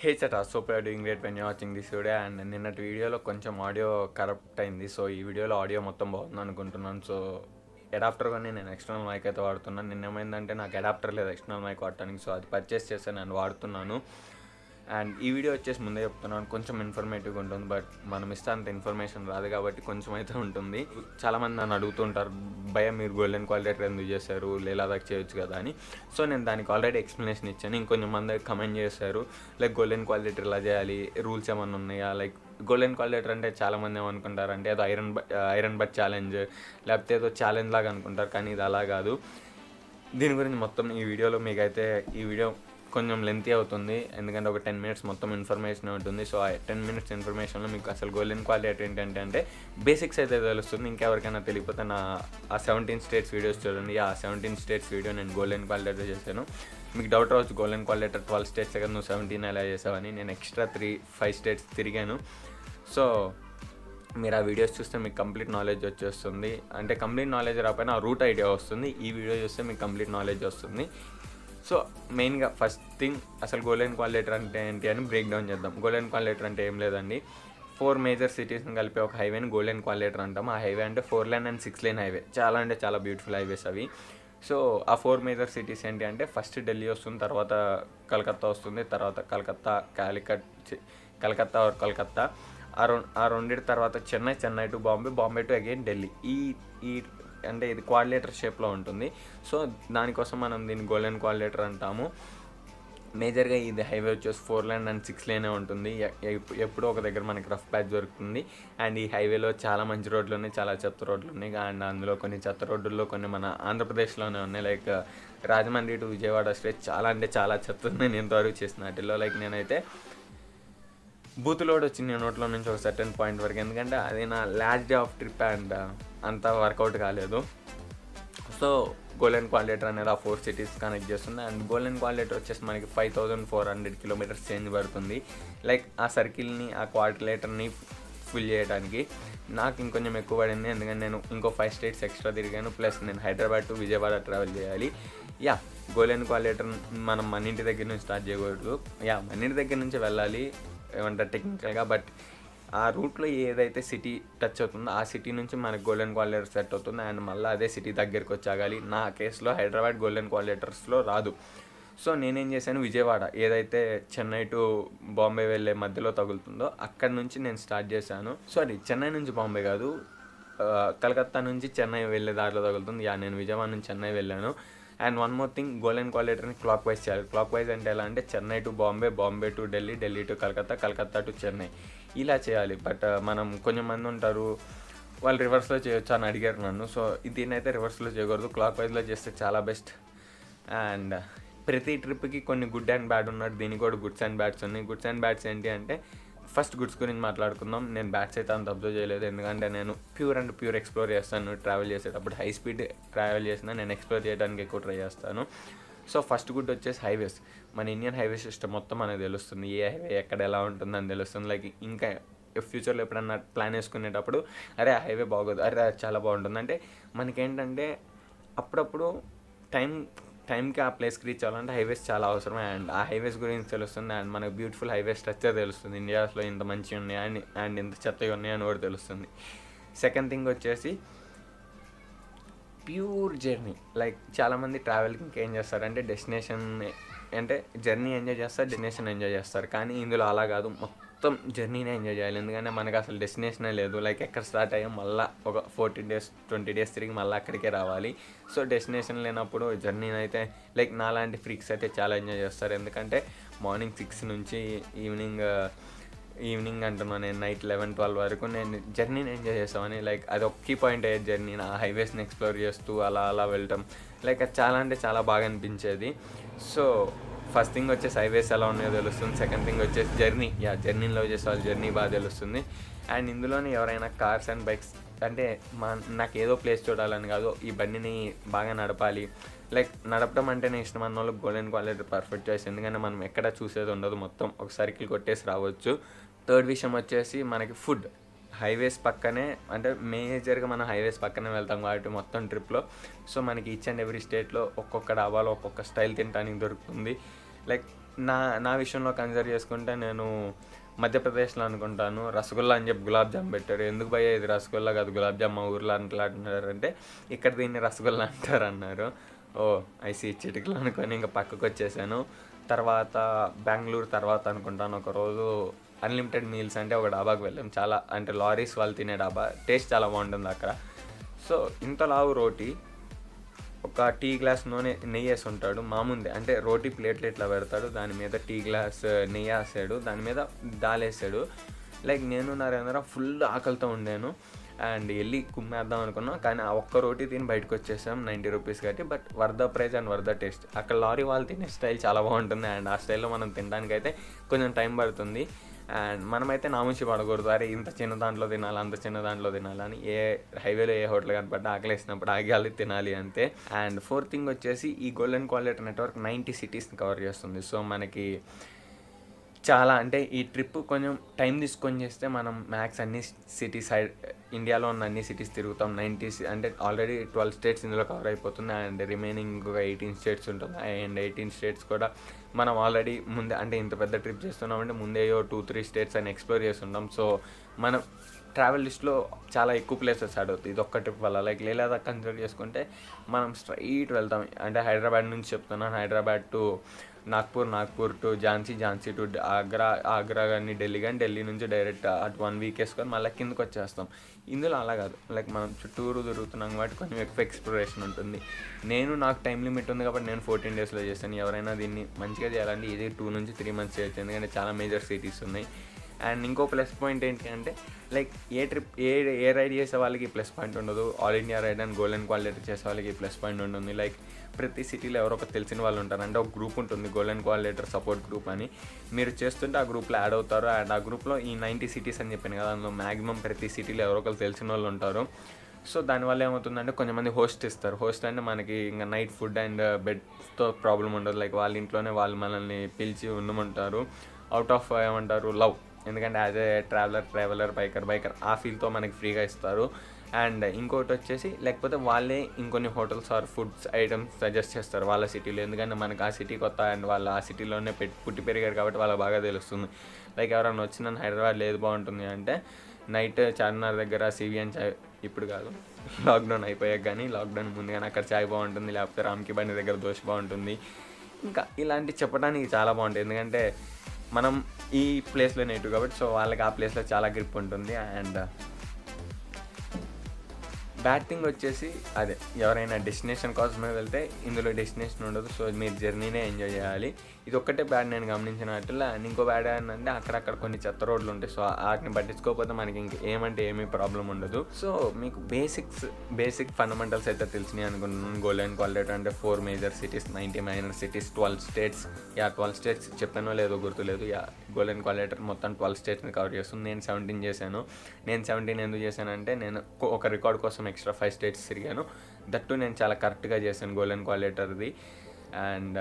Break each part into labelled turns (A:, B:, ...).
A: Hey Cheta, so you're doing great when you're watching this video and నిన్నటి వీడియోలో కొంచెం audio corrupt అయింది. So ఈ వీడియోలో ఆడియో మొత్తం బాగుంది అనుకుంటున్నాను. సో అడాప్టర్ కానీ నేను ఎక్స్టర్నల్ మైక్ అయితే వాడుతున్నాను. నిన్న ఏమైందంటే నాకు అడాప్టర్ లేదు ఎక్స్టర్నల్ మైక్ వాడటానికి. సో అది పర్చేస్ చేస్తే నేను వాడుతున్నాను. అండ్ ఈ వీడియో వచ్చేసి ముందే చెప్తున్నాను, కొంచెం ఇన్ఫర్మేటివ్గా ఉంటుంది. బట్ మనం ఇస్తే అంత ఇన్ఫర్మేషన్ రాదు కాబట్టి కొంచెం అయితే ఉంటుంది. చాలామంది నన్ను అడుగుతుంటారు, భయ మీరు గోల్డెన్ క్వాలిటేటర్ ఎందుకు చేశారు, లేలాదాకా చేయొచ్చు కదా అని. సో నేను దానికి ఆల్రెడీ ఎక్స్ప్లెనేషన్ ఇచ్చాను. ఇంకొంచెం మంది కమెంట్ చేశారు, లైక్ గోల్డెన్ క్వాలిటేటర్ ఇలా చేయాలి, రూల్స్ ఏమన్నా ఉన్నాయా, లైక్ గోల్డెన్ క్వాలిటేటర్ అంటే చాలామంది ఏమనుకుంటారు అంటే ఏదో ఐరన్ బట్ ఛాలెంజ్ లేకపోతే ఏదో ఛాలెంజ్ లాగా అనుకుంటారు. కానీ ఇది అలా కాదు. దీని గురించి మొత్తం ఈ వీడియోలో మీకైతే ఈ వీడియో కొంచెం లెంతీ అవుతుంది, ఎందుకంటే ఒక 10 minutes మొత్తం ఇన్ఫర్మేషన్ ఉంటుంది. సో ఆ 10 minutes ఇన్ఫర్మేషన్లో మీకు అసలు గోల్డెన్ క్వాలిటీ ఏంటంటే బేసిక్స్ అయితే తెలుస్తుంది. ఇంకెవరికైనా తెలియకపోతే నా ఆ 17 states వీడియోస్ చూడండి. ఆ 17 states వీడియో నేను గోల్డెన్ క్వాలిటీ చేశాను. మీకు డౌట్ రావచ్చు, గోల్డెన్ క్వాలిటీ 12 states కదా, నువ్వు 17 ఎలా చేసావని. నేను ఎక్స్ట్రా 5 states తిరిగాను. సో మీరు ఆ వీడియోస్ చూస్తే మీకు కంప్లీట్ నాలెడ్జ్ వచ్చేస్తుంది. అంటే కంప్లీట్ నాలెడ్జ్ రాకపోయినా ఆ రూట్ ఐడియా వస్తుంది. ఈ వీడియో చూస్తే మీకు కంప్లీట్ నాలెడ్జ్ వస్తుంది. సో మెయిన్గా ఫస్ట్ థింగ్ అసలు గోల్డెన్ క్వాలిటేటర్ అంటే ఏంటి అని బ్రేక్ డౌన్ చేద్దాం. గోల్డెన్ క్వాలిటేటర్ అంటే ఏం లేదండి, 4 మేజర్ సిటీస్ని కలిపి ఒక హైవేని గోల్డెన్ క్వాలిటేటర్ అంటాం. ఆ హైవే అంటే 4 lane and 6 lane హైవే, చాలా అంటే చాలా బ్యూటిఫుల్ హైవేస్ అవి. సో ఆ 4 మేజర్ సిటీస్ ఏంటి అంటే ఫస్ట్ ఢిల్లీ వస్తుంది, తర్వాత కలకత్తా వస్తుంది, తర్వాత కలకత్తా ఆర్ కలకత్తా, ఆ రెండింటి తర్వాత Chennai to Bombay to again Delhi. ఈ అంటే ఇది క్వాడ్రిలేటర్ షేప్లో ఉంటుంది. సో దానికోసం మనం దీన్ని గోల్డెన్ క్వాడ్రిలేటర్ అంటాము. మేజర్గా ఇది హైవే వచ్చేసి 4 lane and 6 lane ఉంటుంది. ఎప్పుడో ఒక దగ్గర మనకి రఫ్ ప్యాచ్ దొరుకుతుంది. అండ్ ఈ హైవేలో చాలా మంచి రోడ్లు ఉన్నాయి, చాలా చెత్త రోడ్లు ఉన్నాయి. అండ్ అందులో కొన్ని చెత్త రోడ్లలో కొన్ని మన ఆంధ్రప్రదేశ్లోనే ఉన్నాయి. Like Rajahmundry to Vijayawada stretch చాలా అంటే చాలా చెత్త ఉంది. నేను ఇంతవరకు చేసిన వాటిల్లో లైక్ నేనైతే బూతులోడ్ వచ్చింది నోట్లో నుంచి ఒక సర్టెన్ పాయింట్ వరకు, ఎందుకంటే అది నా last day of trip and అంతా వర్కౌట్ కాలేదు. సో గోల్డెన్ క్వాలిటేటర్ అనేది ఆ 4 cities కనెక్ట్ చేస్తుంది. అండ్ గోల్డెన్ క్వాలిటేటర్ వచ్చేసి మనకి 5400 kilometers చేంజ్ పడుతుంది. లైక్ ఆ సర్కిల్ని ఆ క్వాడ్రిలేటర్ని ఫుల్ చేయడానికి నాకు ఇంకొంచెం ఎక్కువ పడింది, ఎందుకంటే నేను ఇంకో 5 states ఎక్స్ట్రా తిరిగాను. ప్లస్ నేను హైదరాబాద్ టు విజయవాడ ట్రావెల్ చేయాలి. గోల్డెన్ క్వాలిటేటర్ మనం మన ఇంటి దగ్గర నుంచి స్టార్ట్ చేయకూడదు. మన ఇంటి దగ్గర నుంచి వెళ్ళాలి ఏమంటారు టెక్నికల్గా. బట్ ఆ రూట్లో ఏదైతే సిటీ టచ్ అవుతుందో ఆ సిటీ నుంచి మనకు గోల్డెన్ క్వాలిటేటర్ సెట్ అవుతుంది. అండ్ మళ్ళీ అదే సిటీ దగ్గరికి వచ్చాగాలి. నా కేసులో హైదరాబాద్ గోల్డెన్ క్వాలిటేటర్స్లో రాదు. సో నేనేం చేశాను, విజయవాడ ఏదైతే చెన్నై టు బాంబే వెళ్ళే మధ్యలో తగులుతుందో అక్కడ నుంచి నేను స్టార్ట్ చేశాను. సారీ, చెన్నై నుంచి బాంబే కాదు, కలకత్తా నుంచి చెన్నై వెళ్ళే దారిలో తగులుతుంది. నేను విజయవాడ నుంచి చెన్నై వెళ్ళాను. And one more thing, golden క్వాలిటేటర్ని క్లాక్ వైజ్ చేయాలి. క్లాక్ వైజ్ అంటే ఎలా అంటే Chennai to Bombay to Delhi to Calcutta to Chennai ఇలా చేయాలి. బట్ మనం కొంచెం మంది ఉంటారు, వాళ్ళు రివర్స్లో చేయొచ్చు అని అడిగారు నన్ను. సో దీన్నైతే రివర్స్లో చేయకూడదు, క్లాక్ వైజ్లో చేస్తే చాలా బెస్ట్. అండ్ ప్రతి ట్రిప్కి కొన్ని గుడ్ అండ్ బ్యాడ్ ఉన్నట్టు దీనికి కూడా గుడ్స్ అండ్ బ్యాడ్స్ ఉన్నాయి. గుడ్స్ అండ్ బ్యాడ్స్ ఏంటి అంటే ఫస్ట్ గుడ్స్ గురించి మాట్లాడుకుందాం. నేను బ్యాడ్స్ అయితే అంత అబ్జర్వ్ చేయలేదు, ఎందుకంటే నేను ప్యూర్ ఎక్స్ప్లోర్ చేస్తాను. ట్రావెల్ చేసేటప్పుడు హై స్పీడ్ ట్రావెల్ చేసినా నేను ఎక్స్ప్లోర్ చేయడానికి ఎక్కువ ట్రై చేస్తాను. సో ఫస్ట్ గుడ్ వచ్చేసి హైవేస్. మన ఇండియన్ హైవే సిస్టమ్ మొత్తం మనకు తెలుస్తుంది, ఏ హైవే ఎక్కడ ఎలా ఉంటుందని తెలుస్తుంది. లైక్ ఇంకా ఫ్యూచర్లో ఎప్పుడన్నా ప్లాన్ వేసుకునేటప్పుడు అరే ఆ హైవే బాగోదు, అరే అది చాలా బాగుంటుంది అంటే మనకేంటంటే అప్పుడప్పుడు టైంకి ఆ ప్లేస్కి రీచ్ అవ్వాలంటే హైవేస్ చాలా అవసరం. అండ్ ఆ హైవేస్ గురించి తెలుస్తుంది. అండ్ మనకు బ్యూటిఫుల్ హైవే స్ట్రక్చర్ తెలుస్తుంది, ఇండియాలో ఇంత మంచిగా ఉన్నాయని అండ్ ఇంత చెత్తగా ఉన్నాయని కూడా తెలుస్తుంది. సెకండ్ థింగ్ వచ్చేసి ప్యూర్ జర్నీ. లైక్ చాలామంది ట్రావెల్కి ఇంకేం చేస్తారంటే డెస్టినేషన్ అంటే జర్నీ ఎంజాయ్ చేస్తారు, డెస్టినేషన్ ఎంజాయ్ చేస్తారు. కానీ ఇందులో అలా కాదు, మొత్తం జర్నీనే ఎంజాయ్ చేయాలి. ఎందుకంటే మనకు అసలు డెస్టినేషనే లేదు. లైక్ ఎక్కడ స్టార్ట్ అయ్యాం మళ్ళీ ఒక 14 days 20 days తిరిగి మళ్ళీ అక్కడికే రావాలి. సో డెస్టినేషన్ లేనప్పుడు జర్నీని అయితే లైక్ నాలాంటి ఫ్రీక్స్ అయితే చాలా ఎంజాయ్ చేస్తారు. ఎందుకంటే మార్నింగ్ 6 నుంచి ఈవినింగ్ అంటున్నాను నేను నైట్ 11-12 వరకు నేను జర్నీని ఎంజాయ్ చేస్తామని. లైక్ అది ఒక కీ పాయింట్ అయ్యేది జర్నీ, ఆ హైవేస్ని ఎక్స్ప్లోర్ చేస్తూ అలా వెళ్ళటం. లైక్ అది చాలా అంటే చాలా బాగా అనిపించేది. సో ఫస్ట్ థింగ్ వచ్చేసి హైవేస్ ఎలా ఉన్నాయో తెలుస్తుంది. సెకండ్ థింగ్ వచ్చేసి జర్నీలో చేసే వాళ్ళు జర్నీ బాగా తెలుస్తుంది. అండ్ ఇందులోనే ఎవరైనా కార్స్ అండ్ బైక్స్ అంటే నాకు ఏదో ప్లేస్ చూడాలని కాదు, ఈ బండిని బాగా నడపాలి, లైక్ నడపడం అంటేనే ఇష్టం అన్న వాళ్ళకి గోల్డెన్ క్వాలిటేటర్ పర్ఫెక్ట్ చాయిస్. ఎందుకంటే మనం ఎక్కడ చూసేది ఉండదు, మొత్తం ఒక సర్కిల్ కొట్టేసి రావచ్చు. థర్డ్ విషయం వచ్చేసి మనకి ఫుడ్. హైవేస్ పక్కనే అంటే మేజర్గా మనం హైవేస్ పక్కనే వెళ్తాం కాబట్టి మొత్తం ట్రిప్లో. సో మనకి ఈచ్ అండ్ ఎవ్రీ స్టేట్లో ఒక్కొక్క డాబాలో ఒక్కొక్క స్టైల్ తినడానికి దొరుకుతుంది. లైక్ నా నా విషయంలో కన్సిడర్ చేసుకుంటే నేను మధ్యప్రదేశ్లో అనుకుంటాను. రసగుల్లా అని చెప్పి గులాబ్ జామ్ పెట్టారు. ఎందుకు భయ్యా ఇది రసగుల్లా కాదు గులాబ్ జామ్ మా ఊర్లో అంటున్నారంటే ఇక్కడ దీన్ని రసగుల్లా అంటారు అన్నారు. ఓ ఐసీ చిటికలు అనుకొని ఇంకా పక్కకు వచ్చేసాను. తర్వాత బెంగళూరు తర్వాత అనుకుంటాను ఒకరోజు అన్లిమిటెడ్ మీల్స్ అంటే ఒక డాబాకి వెళ్ళాం. చాలా అంటే లారీస్ వాళ్ళు తినే డాబా, టేస్ట్ చాలా బాగుంటుంది అక్కడ. సో ఇంత లావు రోటీ, ఒక టీ గ్లాస్ నెయ్యి వేసి ఉంటాడు మా ముందే, అంటే రోటీ ప్లేట్లు ఇట్లా పెడతాడు, దాని మీద టీ గ్లాస్ నెయ్యి వేసాడు, దాని మీద దాల్ వేసాడు. లైక్ నేను నరేంద్ర ఫుల్ ఆకలితో ఉండాను అండ్ వెళ్ళి కుమ్మేద్దాం అనుకున్నాం, కానీ ఆ ఒక్క రోటీ తిని బయటకు వచ్చేసాం 90 రూపీస్ కట్టి. But worth the price and worth the taste. అక్కడ లారీ వాళ్ళు తినే స్టైల్ చాలా బాగుంటుంది అండ్ ఆ స్టైల్లో మనం తినడానికి అయితే కొంచెం టైం పడుతుంది. అండ్ మనమైతే నాముషి పడకూడదు, అరే ఇంత చిన్న దాంట్లో తినాలి అంత చిన్న దాంట్లో తినాలని. ఏ హైవేలో ఏ హోటల్ కనపడ్డా ఆకలి వేసినప్పుడు ఆగాలి తినాలి అంతే. అండ్ ఫోర్త్ థింగ్ వచ్చేసి ఈ గోల్డెన్ క్వాలిటీ నెట్వర్క్ 90 సిటీస్ని కవర్ చేస్తుంది. సో మనకి చాలా అంటే ఈ ట్రిప్ కొంచెం టైం తీసుకొని చేస్తే మనం మ్యాక్స్ అన్ని సిటీస్ ఇండియాలో ఉన్న అన్ని సిటీస్ తిరుగుతాం. 90 అంటే ఆల్రెడీ 12 స్టేట్స్ ఇందులో కవర్ అయిపోతుంది అండ్ రిమైనింగ్ 18 స్టేట్స్ ఉంటుంది. అండ్ 18 స్టేట్స్ కూడా మనం ఆల్రెడీ ముందే అంటే ఇంత పెద్ద ట్రిప్ చేస్తున్నామంటే ముందే 2-3 స్టేట్స్ అని ఎక్స్ప్లోర్ చేస్తుంటాం. సో మనం ట్రావెల్ లిస్ట్లో చాలా ఎక్కువ ప్లేసెస్ యాడ్ అవుతాయి ఇది ఒక్క ట్రిప్ వల్ల. లైక్ లేదా కన్సిడర్ చేసుకుంటే మనం స్ట్రైట్ వెళ్తాం. అంటే హైదరాబాద్ నుంచి చెప్తున్నాను, Hyderabad to Nagpur to Jhansi to Agra కానీ ఢిల్లీ నుంచి డైరెక్ట్ అటు 1 వీక్ వేసుకొని మళ్ళీ కిందకి వచ్చేస్తాం. ఇందులో అలా కాదు, లైక్ మనం చుట్టూరు తిరుగుతున్నాం కాబట్టి కొంచెం ఎక్కువ ఎక్స్ప్లోరేషన్ ఉంటుంది. నాకు టైం లిమిట్ ఉంది కాబట్టి నేను 14 డేస్లో చేశాను. ఎవరైనా దీన్ని మంచిగా చేయాలంటే ఇది 2 నుంచి 3 మంత్స్ చేయొచ్చు, ఎందుకంటే చాలా మేజర్ సిటీస్ ఉన్నాయి. అండ్ ఇంకో ప్లస్ పాయింట్ ఏంటి అంటే లైక్ ఏ రైడ్ చేసే వాళ్ళకి ప్లస్ పాయింట్ ఉండదు, all India ride and golden quality చేసే వాళ్ళకి ప్లస్ పాయింట్ ఉంటుంది. లైక్ ప్రతి సిటీలో ఎవరో ఒక తెలిసిన వాళ్ళు ఉంటారు, అంటే ఒక గ్రూప్ ఉంటుంది గోల్డెన్ క్వాలిటీ సపోర్ట్ గ్రూప్ అని. మీరు చేస్తుంటే ఆ గ్రూప్లో యాడ్ అవుతారు అండ్ ఆ గ్రూప్లో ఈ 90 సిటీస్ అని చెప్పాను కదా, అందులో మ్యాక్సిమం ప్రతి సిటీలో ఎవరో ఒకరు తెలిసిన వాళ్ళు ఉంటారు. సో దానివల్ల ఏమవుతుందంటే కొంతమంది హోస్ట్ ఇస్తారు. హోస్ట్ అంటే మనకి ఇంకా నైట్ ఫుడ్ అండ్ బెడ్తో ప్రాబ్లం ఉండదు. లైక్ వాళ్ళ ఇంట్లోనే వాళ్ళు మనల్ని పిలిచి ఉండమంటారు అవుట్ ఆఫ్ ఏమంటారు లవ్, ఎందుకంటే యాజ్ ఏ ట్రావెలర్ బైకర్ ఆ ఫీల్తో మనకి ఫ్రీగా ఇస్తారు. అండ్ ఇంకోటి వచ్చేసి లేకపోతే వాళ్ళే ఇంకొన్ని hotels or foods items suggest చేస్తారు వాళ్ళ సిటీలో, ఎందుకంటే మనకు ఆ సిటీ కొత్త అండ్ వాళ్ళు ఆ సిటీలోనే పుట్టి పెరిగారు కాబట్టి వాళ్ళకి బాగా తెలుస్తుంది. లైక్ ఎవరైనా వచ్చిన హైదరాబాద్ లేదు బాగుంటుంది అంటే నైట్ చార్మినార్ దగ్గర సివిఎన్ చాయ్, ఇప్పుడు కాదు లాక్డౌన్ అయిపోయాక కానీ లాక్డౌన్ ముందు కానీ అక్కడ చాయ్ బాగుంటుంది, లేకపోతే రామ్కి బండి దగ్గర దోశ బాగుంటుంది. ఇంకా ఇలాంటి చెప్పడానికి చాలా బాగుంటుంది, ఎందుకంటే మనం ఈ ప్లేస్లో నేటివ్ కాబట్టి సో వాళ్ళకి ఆ ప్లేస్లో చాలా గ్రిప్ ఉంటుంది. అండ్ బ్యాడ్ థింగ్ వచ్చేసి అదే, ఎవరైనా డెస్టినేషన్ కోసమే వెళ్తే ఇందులో డెస్టినేషన్ ఉండదు. సో మీరు జర్నీనే ఎంజాయ్ చేయాలి. ఇది ఒక్కటే బ్యాడ్ నేను గమనించినట్ల. అండ్ ఇంకో బ్యాడ్ ఏంటంటే అక్కడక్కడ కొన్ని చెత్త రోడ్లు ఉంటాయి. సో వాటిని పట్టించుకోకపోతే మనకి ఏమీ ప్రాబ్లం ఉండదు. సో మీకు బేసిక్ ఫండమెంటల్స్ అయితే తెలిసినాయి అనుకుంటున్నాను. గోల్డెన్ క్వాలిటీ అంటే 4 major cities, 90 minor cities, 12 states. 12 states చెప్పానో లేదో గుర్తులేదు. గోల్డెన్ క్వాలిటీ మొత్తం 12 స్టేట్స్ని కవర్ చేస్తుంది. నేను 17 చేశాను. నేను 17 ఎందుకు చేశానంటే నేను ఒక రికార్డ్ కోసం ఎక్స్ట్రా 5 స్టేట్స్ తిరిగాను. దట్టు నేను చాలా కరెక్ట్గా చేశాను గోల్డెన్ క్వాలిటీది. అండ్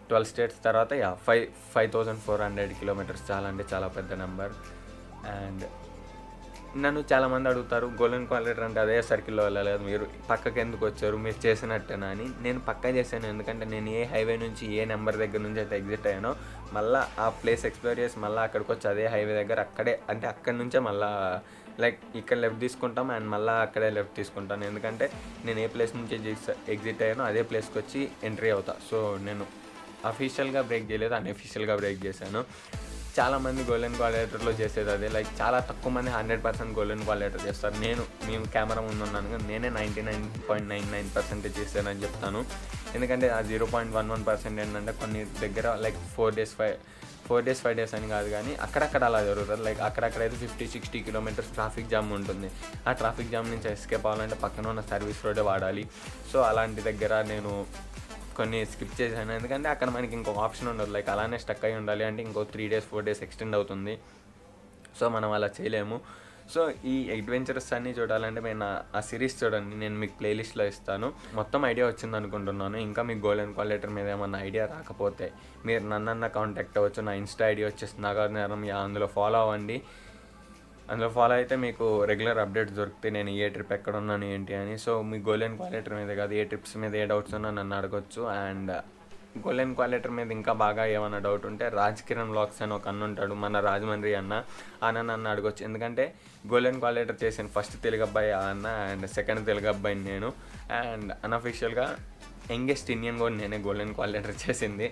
A: 12 స్టేట్స్ తర్వాత 5400 కిలోమీటర్స్, చాలా అంటే చాలా పెద్ద నెంబర్. అండ్ నన్ను చాలామంది అడుగుతారు గోల్డెన్ క్వాలిటీ అంటే అదే సర్కిల్లో వెళ్ళలేదు, మీరు పక్కకి ఎందుకు వచ్చారు, మీరు చేసినట్టేనా అని. నేను పక్కా చేశాను, ఎందుకంటే నేను ఏ హైవే నుంచి ఏ నెంబర్ దగ్గర నుంచి అయితే ఎగ్జిట్ అయ్యానో మళ్ళీ ఆ ప్లేస్ ఎక్స్ప్లోర్ చేసి మళ్ళీ అక్కడికి వచ్చి అదే హైవే దగ్గర అక్కడి నుంచే మళ్ళీ లైక్ ఇక్కడ లెఫ్ట్ తీసుకుంటాం అండ్ మళ్ళీ అక్కడే లెఫ్ట్ తీసుకుంటాను, ఎందుకంటే నేను ఏ ప్లేస్ నుంచి ఎగ్జిట్ అయ్యానో అదే ప్లేస్కి వచ్చి ఎంట్రీ అవుతా. సో నేను అఫీషియల్గా బ్రేక్ చేయలేదు, అన్అఫీషియల్గా బ్రేక్ చేశాను. చాలామంది గోల్డెన్ క్వాలిటీలో చేసేది అదే. లైక్ చాలా తక్కువ మంది 100% గోల్డెన్ క్వాలిటీ చేస్తారు. మేము కెమెరా ముందున్నాను కానీ నేనే 99.99% చేశానని చెప్తాను. ఎందుకంటే ఆ 0.11% ఏంటంటే కొన్ని దగ్గర లైక్ 4 డేస్ 5 డేస్ అని కాదు కానీ అక్కడక్కడ అలా జరుగుతుంది. లైక్ అక్కడక్కడైతే 50-60 కిలోమీటర్స్ ట్రాఫిక్ జామ్ ఉంటుంది. ఆ ట్రాఫిక్ జామ్ నుంచి ఎస్కేప్ అవ్వాలంటే పక్కన ఉన్న సర్వీస్ రోడే వాడాలి. సో అలాంటి దగ్గర నేను కొన్ని స్కిప్ చేశాను, ఎందుకంటే అక్కడ మనకి ఇంకో ఆప్షన్ ఉండదు. లైక్ అలానే స్టక్ అయి ఉండాలి అంటే ఇంకో 3 డేస్ 4 డేస్ ఎక్స్టెండ్ అవుతుంది. సో మనం అలా చేయలేము. సో ఈ అడ్వెంచరస్ అన్నీ చూడాలంటే నేను ఆ సిరీస్ చూడండి, నేను మీకు ప్లేలిస్ట్లో ఇస్తాను. మొత్తం ఐడియా వచ్చింది అనుకుంటున్నాను. ఇంకా మీకు గోల్డెన్ క్వాలిటీ మీద ఏమన్నా ఐడియా రాకపోతే మీరు నన్నన్నా కాంటాక్ట్ అవ్వచ్చు. నా ఇన్స్టా ఐడి వచ్చేసి నాగార్జున యారం, అందులో ఫాలో అవ్వండి. అందులో ఫాలో అయితే మీకు రెగ్యులర్ అప్డేట్స్ దొరుకుతాయి, నేను ఏ ట్రిప్ ఎక్కడ ఉన్నాను ఏంటి అని. సో మీ గోల్డెన్ క్వాలిటీ మీద కాదు, ఏ ట్రిప్స్ మీద ఏ డౌట్స్ ఉన్నా నన్ను అడగొచ్చు. అండ్ గోల్డెన్ క్వాలిటర్ మీద ఇంకా బాగా ఏమైనా డౌట్ ఉంటే రాజ్ కిరణ్ వ్లాగ్స్ అని ఒక అన్న ఉంటాడు, మన రాజమండ్రి అన్న. నన్ను అడగొచ్చు, ఎందుకంటే గోల్డెన్ క్వాలిటర్ చేసిన ఫస్ట్ తెలుగు అబ్బాయి ఆ అన్న అండ్ సెకండ్ తెలుగు అబ్బాయిని నేను. అండ్ అన్అఫీషియల్గా యంగెస్ట్ ఇండియన్ కూడా నేనే గోల్డెన్ క్వాలిటర్ చేసింది.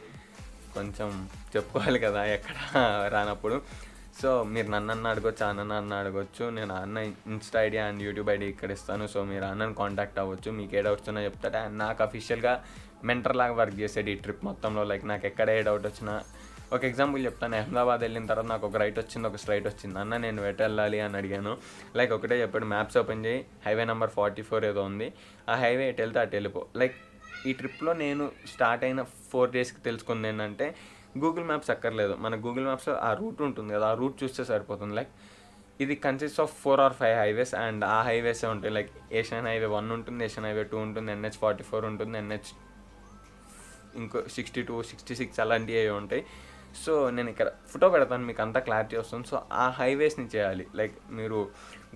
A: కొంచెం చెప్పుకోవాలి కదా ఎక్కడ రానప్పుడు. సో మీరు నన్ను అడగొచ్చు, అన్న అడగొచ్చు. నేను అన్న Insta ID and YouTube ID ఇక్కడ ఇస్తాను. సో మీరు అన్నను కాంటాక్ట్ అవ్వచ్చు, మీకు ఏ డౌట్స్ ఉన్నా చెప్తాడు. అండ్ నాకు అఫీషియల్గా మెంటర్ లాగా వర్క్ చేసాడు ఈ ట్రిప్ మొత్తంలో. లైక్ నాకు ఎక్కడ ఏ డౌట్ వచ్చినా, ఒక ఎగ్జాంపుల్ చెప్తాను. అహ్మదాబాద్ వెళ్ళిన తర్వాత నాకు ఒక రైట్ వచ్చింది, ఒక స్ట్రైట్ వచ్చింది. అన్న నేను ఎటు వెళ్ళాలి అని అడిగాను. లైక్ ఒకటే చెప్పాడు, మ్యాప్స్ ఓపెన్ చేయి, హైవే నెంబర్ 44 ఏదో ఉంది, ఆ హైవే ఎటు వెళ్తే అటు వెళ్ళిపో. లైక్ ఈ ట్రిప్లో నేను స్టార్ట్ అయిన 4 డేస్కి తెలుసుకుంది ఏంటంటే గూగుల్ మ్యాప్స్ అక్కర్లేదు. మన గూగుల్ మ్యాప్స్లో ఆ రూట్ ఉంటుంది కదా, ఆ రూట్ చూస్తే సరిపోతుంది. లైక్ ఇది consist of 4 or 5 highways and ఆ హైవేసే ఉంటాయి. లైక్ ఏషియన్ హైవే 1 ఉంటుంది, ఏషియన్ హైవే 2 ఉంటుంది, NH 44 ఉంటుంది, NH ఇంకో 62, 66 అలాంటివి ఉంటాయి. సో నేను ఇక్కడ ఫోటో పెడతాను, మీకు అంతా క్లారిటీ వస్తుంది. సో ఆ హైవేస్ని చేయాలి. లైక్ మీరు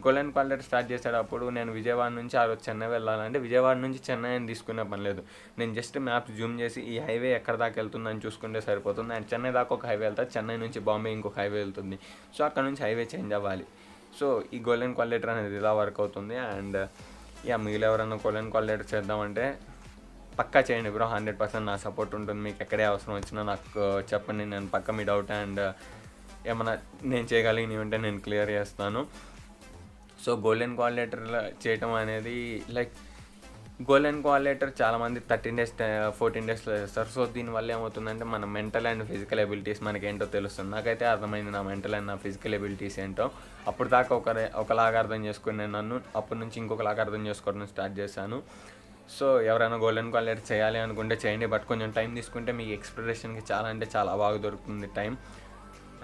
A: గోల్డెన్ క్వాలిటీ స్టార్ట్ చేసేటప్పుడు నేను విజయవాడ నుంచి ఆ రోజు చెన్నై వెళ్ళాలంటే విజయవాడ నుంచి చెన్నై అని తీసుకునే పని లేదు. నేను జస్ట్ మ్యాప్ జూమ్ చేసి ఈ హైవే ఎక్కడ దాకా వెళ్తుందని చూసుకుంటే సరిపోతుంది. అండ్ చెన్నై దాకా ఒక హైవే వెళ్తా, చెన్నై నుంచి బాంబే ఇంకొక హైవే వెళ్తుంది. సో అక్కడ నుంచి హైవే చేంజ్ అవ్వాలి. సో ఈ గోల్డెన్ క్వాలిటీ అనేది ఇలా వర్క్ అవుతుంది. అండ్ మీరు ఎవరైనా గోల్డెన్ క్వాలిటీ చేద్దామంటే పక్కా చేయండి బ్రో, 100% నా సపోర్ట్ ఉంటుంది. మీకు ఎక్కడే అవసరం వచ్చినా నాకు చెప్పండి, నేను పక్క మీ డౌట్ అండ్ ఏమైనా నేను చేయగలిగినవి ఉంటే నేను క్లియర్ చేస్తాను. సో గోల్డెన్ క్వాలిటర్ చేయటం అనేది లైక్ గోల్డెన్ క్వాలిటర్ చాలామంది 13 days 14 daysలో చేస్తారు. సో దీనివల్ల ఏమవుతుందంటే మన మెంటల్ అండ్ ఫిజికల్ ఎబిలిటీస్ మనకేంటో తెలుస్తుంది. నాకైతే అర్థమైంది నా మెంటల్ అండ్ నా ఫిజికల్ ఎబిలిటీస్ ఏంటో. అప్పుడు దాకా ఒకలాగా అర్థం చేసుకుని నేను నన్ను అప్పటి నుంచి ఇంకొకలాగా అర్థం చేసుకోవడం స్టార్ట్ చేశాను. సో ఎవరైనా గోల్డెన్ క్వాలిటీ చేయాలి అనుకుంటే చేయండి, బట్ కొంచెం టైం తీసుకుంటే మీకు ఎక్స్ప్రెషన్కి చాలా అంటే చాలా బాగా దొరుకుతుంది టైం.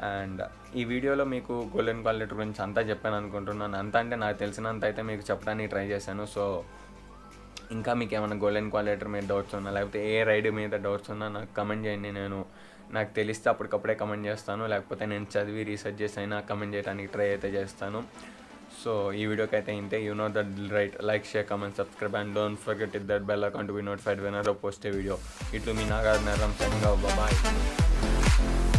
A: అండ్ ఈ వీడియోలో మీకు గోల్డెన్ క్వాలిటీ గురించి అంతా చెప్పాను అనుకుంటున్నాను. అంతా అంటే నాకు తెలిసినంత అయితే మీకు చెప్పడానికి ట్రై చేశాను. సో ఇంకా మీకు ఏమైనా గోల్డెన్ క్వాలిటీ మీద డౌట్స్ ఉన్నా, లేకపోతే ఏ రైడ్ మీద డౌట్స్ ఉన్నా నాకు కమెంట్ చేయండి. నాకు తెలిస్తే అప్పటికప్పుడే కమెంట్ చేస్తాను, లేకపోతే నేను చదివి రీసెర్చ్ చేసి అయినా కమెంట్ చేయడానికి ట్రై అయితే చేస్తాను. సో ఈ వీడియోకి అయితే ఇంతే. You know that right, like, share, comment, subscribe and don't forget it that bell icon to be notified whenever I post a video. It will be Nagarjuna Yarram signing off. Bye bye.